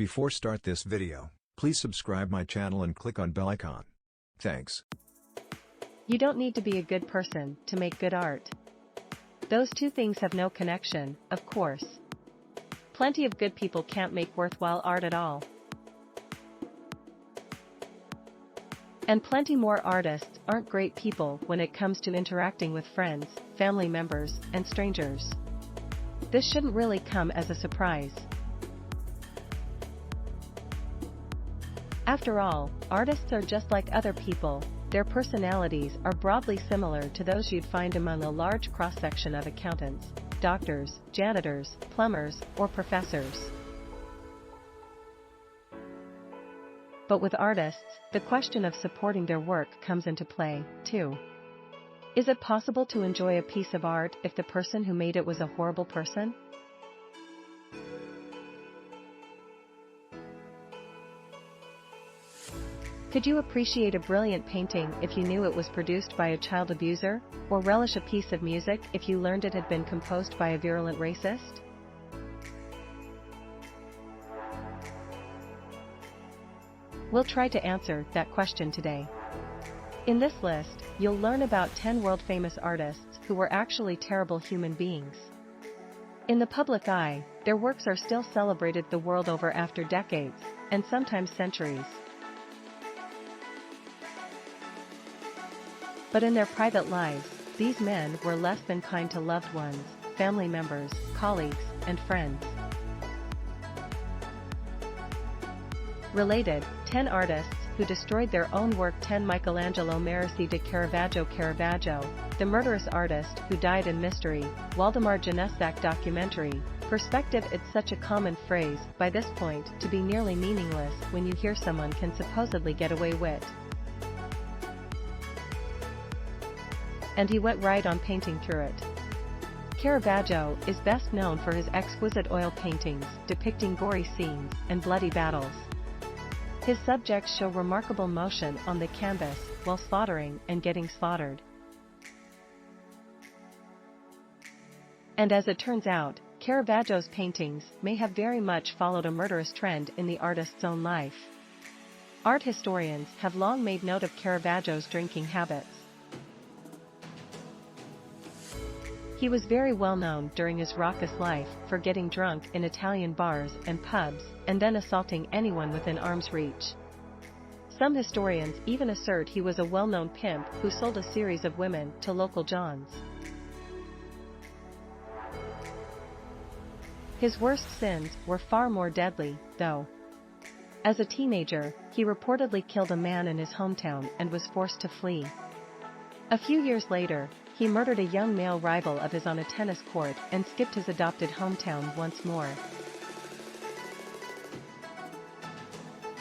Before start this video, please subscribe my channel and click on bell icon. Thanks. You don't need to be a good person to make good art. Those two things have no connection, of course. Plenty of good people can't make worthwhile art at all. And plenty more artists aren't great people when it comes to interacting with friends, family members, and strangers. This shouldn't really come as a surprise. After all, artists are just like other people. Their personalities are broadly similar to those you'd find among a large cross-section of accountants, doctors, janitors, plumbers, or professors. But with artists, the question of supporting their work comes into play, too. Is it possible to enjoy a piece of art if the person who made it was a horrible person? Could you appreciate a brilliant painting if you knew it was produced by a child abuser, or relish a piece of music if you learned it had been composed by a virulent racist? We'll try to answer that question today. In this list, you'll learn about 10 world-famous artists who were actually terrible human beings. In the public eye, their works are still celebrated the world over after decades, and sometimes centuries. But in their private lives, these men were less than kind to loved ones, family members, colleagues, and friends. Related, 10 artists who destroyed their own work. 10 Michelangelo Merisi da Caravaggio, the murderous artist who died in mystery. Waldemar Januszczak Documentary. Perspective. It's such a common phrase, by this point, to be nearly meaningless when you hear someone can supposedly get away with. And he went right on painting through it. Caravaggio is best known for his exquisite oil paintings depicting gory scenes and bloody battles. His subjects show remarkable motion on the canvas while slaughtering and getting slaughtered. And as it turns out, Caravaggio's paintings may have very much followed a murderous trend in the artist's own life. Art historians have long made note of Caravaggio's drinking habits. He was very well known during his raucous life for getting drunk in Italian bars and pubs, and then assaulting anyone within arm's reach. Some historians even assert he was a well-known pimp who sold a series of women to local Johns. His worst sins were far more deadly, though. As a teenager, he reportedly killed a man in his hometown and was forced to flee. A few years later, he murdered a young male rival of his on a tennis court and skipped his adopted hometown once more.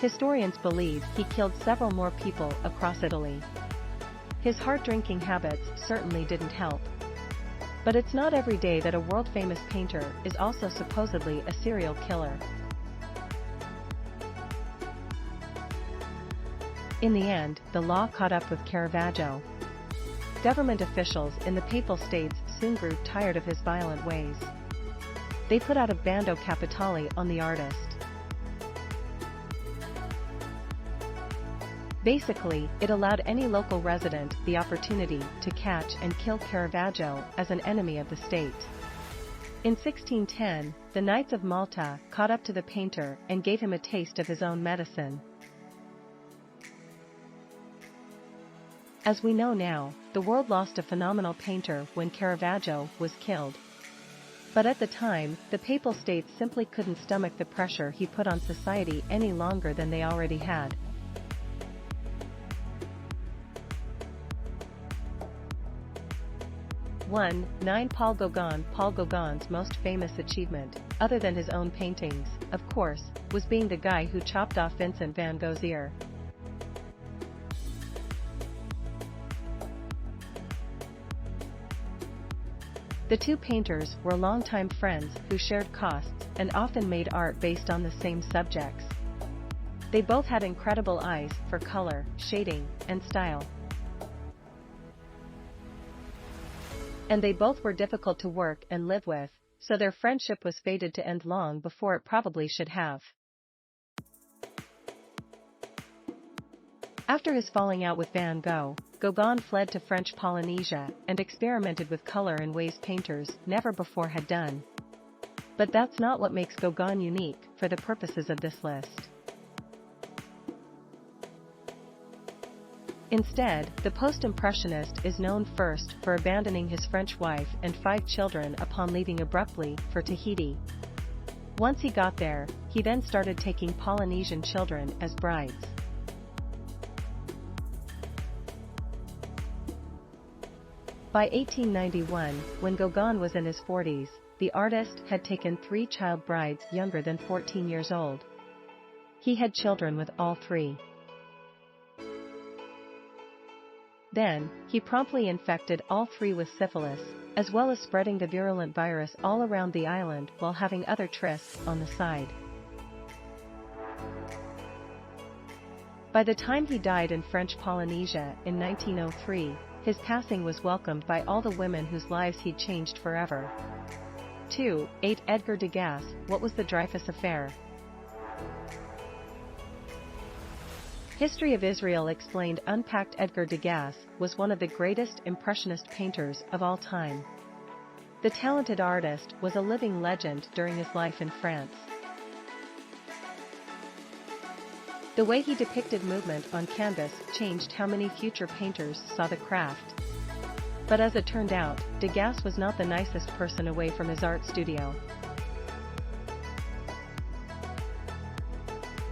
Historians believe he killed several more people across Italy. His hard drinking habits certainly didn't help. But it's not every day that a world-famous painter is also supposedly a serial killer. In the end, the law caught up with Caravaggio. Government officials in the Papal States soon grew tired of his violent ways. They put out a bando capitale on the artist. Basically, it allowed any local resident the opportunity to catch and kill Caravaggio as an enemy of the state. In 1610, the Knights of Malta caught up to the painter and gave him a taste of his own medicine. As we know now, the world lost a phenomenal painter when Caravaggio was killed. But at the time, the Papal States simply couldn't stomach the pressure he put on society any longer than they already had. (1) Paul Gauguin's most famous achievement, other than his own paintings, of course, was being the guy who chopped off Vincent van Gogh's ear. The two painters were longtime friends who shared costs and often made art based on the same subjects. They both had incredible eyes for color, shading, and style. And they both were difficult to work and live with, so their friendship was fated to end long before it probably should have. After his falling out with Van Gogh, Gauguin fled to French Polynesia and experimented with color in ways painters never before had done. But that's not what makes Gauguin unique for the purposes of this list. Instead, the post-impressionist is known first for abandoning his French wife and 5 children upon leaving abruptly for Tahiti. Once he got there, he then started taking Polynesian children as brides. By 1891, when Gauguin was in his 40s, the artist had taken 3 child brides younger than 14 years old. He had children with all 3. Then, he promptly infected all 3 with syphilis, as well as spreading the virulent virus all around the island while having other trysts on the side. By the time he died in French Polynesia in 1903, his passing was welcomed by all the women whose lives he'd changed forever. 2. 8. Edgar Degas. What was the Dreyfus Affair? History of Israel Explained Unpacked. Edgar Degas was one of the greatest Impressionist painters of all time. The talented artist was a living legend during his life in France. The way he depicted movement on canvas changed how many future painters saw the craft. But as it turned out, Degas was not the nicest person away from his art studio.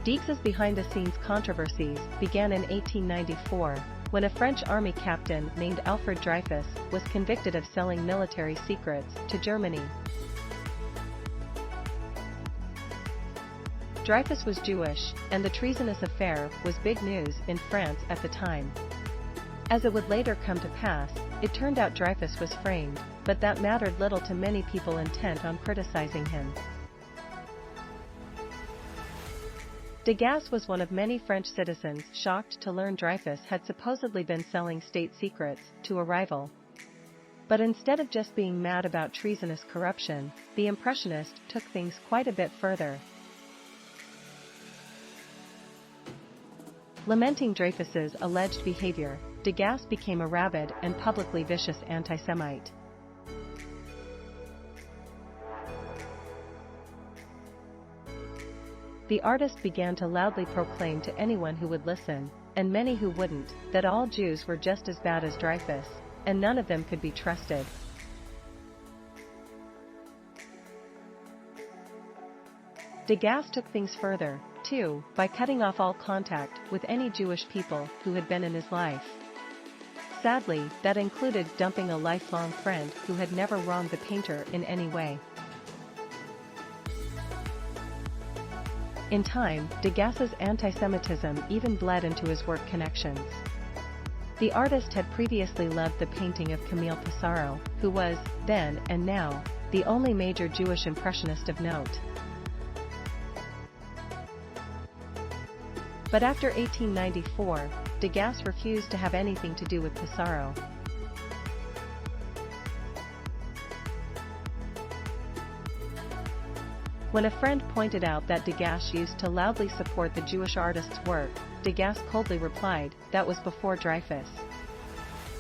Degas's behind-the-scenes controversies began in 1894, when a French army captain named Alfred Dreyfus was convicted of selling military secrets to Germany. Dreyfus was Jewish, and the treasonous affair was big news in France at the time. As it would later come to pass, it turned out Dreyfus was framed, but that mattered little to many people intent on criticizing him. Degas was one of many French citizens shocked to learn Dreyfus had supposedly been selling state secrets to a rival. But instead of just being mad about treasonous corruption, the Impressionist took things quite a bit further. Lamenting Dreyfus's alleged behavior, Degas became a rabid and publicly vicious anti-Semite. The artist began to loudly proclaim to anyone who would listen, and many who wouldn't, that all Jews were just as bad as Dreyfus, and none of them could be trusted. Degas took things further, too, by cutting off all contact with any Jewish people who had been in his life. Sadly, that included dumping a lifelong friend who had never wronged the painter in any way. In time, Degas's anti-Semitism even bled into his work connections. The artist had previously loved the painting of Camille Pissarro, who was, then and now, the only major Jewish impressionist of note. But after 1894, Degas refused to have anything to do with Pissarro. When a friend pointed out that Degas used to loudly support the Jewish artist's work, Degas coldly replied, that was before Dreyfus.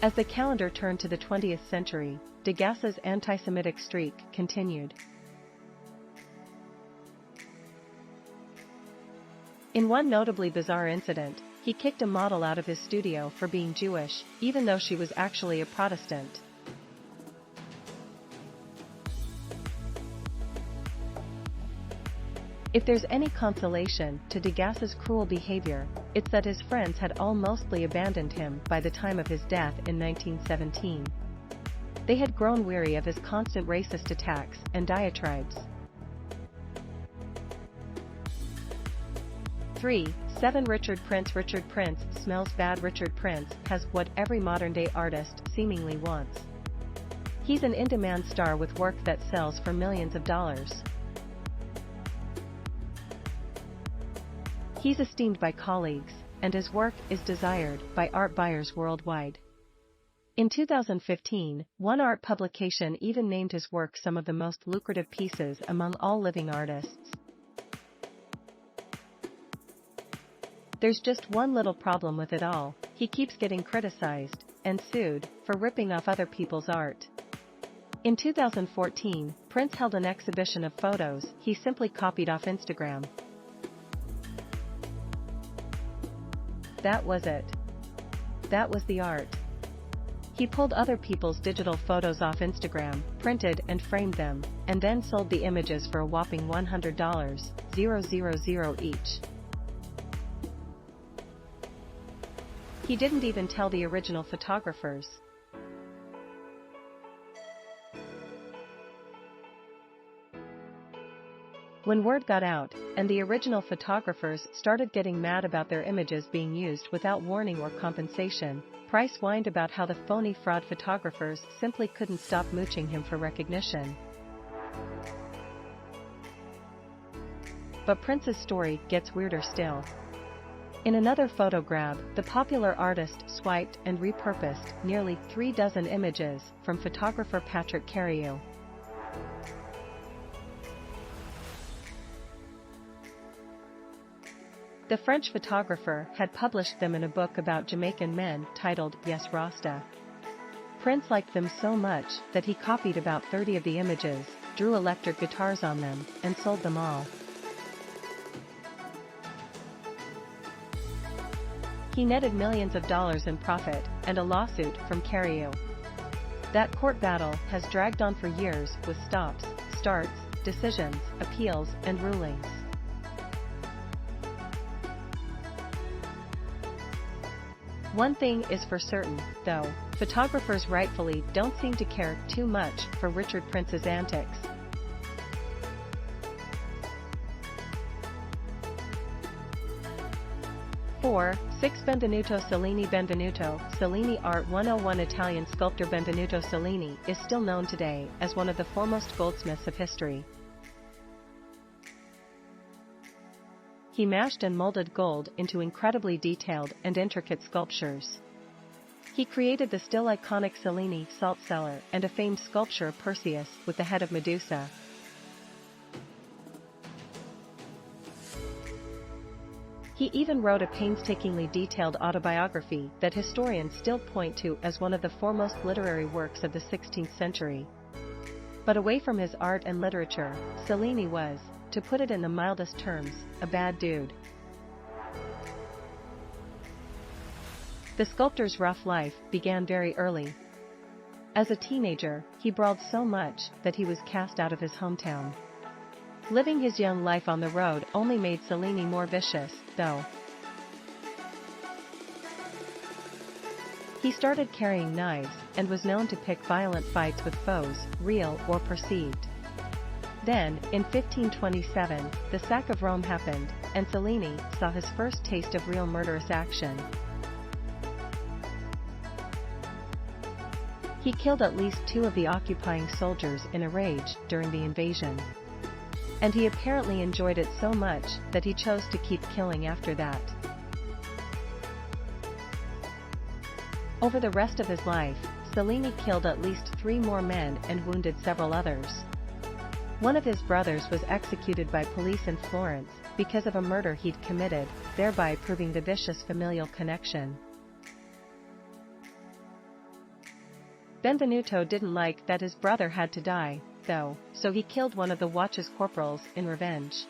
As the calendar turned to the 20th century, Degas's anti-Semitic streak continued. In one notably bizarre incident, he kicked a model out of his studio for being Jewish, even though she was actually a Protestant. If there's any consolation to Degas's cruel behavior, it's that his friends had all mostly abandoned him by the time of his death in 1917. They had grown weary of his constant racist attacks and diatribes. 3. 7. Richard Prince. Richard Prince smells bad. Richard Prince has what every modern-day artist seemingly wants. He's an in-demand star with work that sells for millions of dollars. He's esteemed by colleagues, and his work is desired by art buyers worldwide. In 2015, one art publication even named his work some of the most lucrative pieces among all living artists. There's just one little problem with it all: he keeps getting criticized and sued for ripping off other people's art. In 2014, Prince held an exhibition of photos he simply copied off Instagram. That was it. That was the art. He pulled other people's digital photos off Instagram, printed and framed them, and then sold the images for a whopping $100,000 each. He didn't even tell the original photographers. When word got out, and the original photographers started getting mad about their images being used without warning or compensation, Prince whined about how the phony fraud photographers simply couldn't stop mooching him for recognition. But Prince's story gets weirder still. In another photo grab, the popular artist swiped and repurposed nearly 3 dozen images from photographer Patrick Carriou. The French photographer had published them in a book about Jamaican men titled Yes Rasta. Prince liked them so much that he copied about 30 of the images, drew electric guitars on them, and sold them all. He netted millions of dollars in profit and a lawsuit from Carriou. That court battle has dragged on for years with stops, starts, decisions, appeals, and rulings. One thing is for certain, though: photographers rightfully don't seem to care too much for Richard Prince's antics. (4) 6 Benvenuto Cellini. Benvenuto Cellini Art 101. Italian sculptor Benvenuto Cellini is still known today as one of the foremost goldsmiths of history. He mashed and molded gold into incredibly detailed and intricate sculptures. He created the still iconic Cellini salt cellar and a famed sculpture of Perseus with the head of Medusa. He even wrote a painstakingly detailed autobiography that historians still point to as one of the foremost literary works of the 16th century. But away from his art and literature, Cellini was, to put it in the mildest terms, a bad dude. The sculptor's rough life began very early. As a teenager, he brawled so much that he was cast out of his hometown. Living his young life on the road only made Cellini more vicious, though. He started carrying knives and was known to pick violent fights with foes, real or perceived. Then, in 1527, the sack of Rome happened, and Cellini saw his first taste of real murderous action. He killed at least 2 of the occupying soldiers in a rage during the invasion. And he apparently enjoyed it so much that he chose to keep killing after that. Over the rest of his life, Cellini killed at least 3 more men and wounded several others. One of his brothers was executed by police in Florence because of a murder he'd committed, thereby proving the vicious familial connection. Benvenuto didn't like that his brother had to die, though, so he killed one of the watch's corporals in revenge.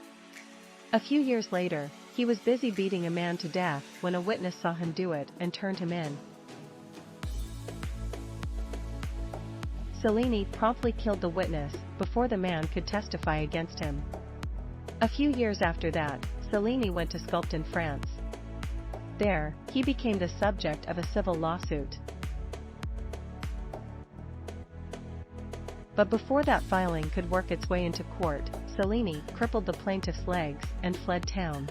A few years later, he was busy beating a man to death when a witness saw him do it and turned him in. Cellini promptly killed the witness before the man could testify against him. A few years after that, Cellini went to sculpt in France. There, he became the subject of a civil lawsuit. But before that filing could work its way into court, Cellini crippled the plaintiff's legs and fled town.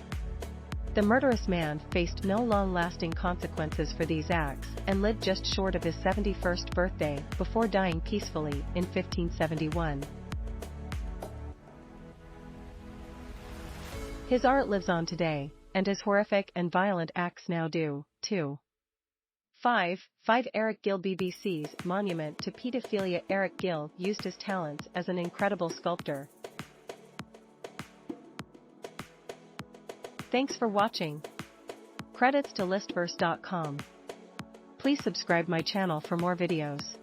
The murderous man faced no long-lasting consequences for these acts and lived just short of his 71st birthday before dying peacefully in 1571. His art lives on today, and his horrific and violent acts now do, too. 5. Eric Gill. BBC's Monument to Pedophilia. Eric Gill used his talents as an incredible sculptor. Thanks for watching. Credits to listverse.com. Please subscribe my channel for more videos.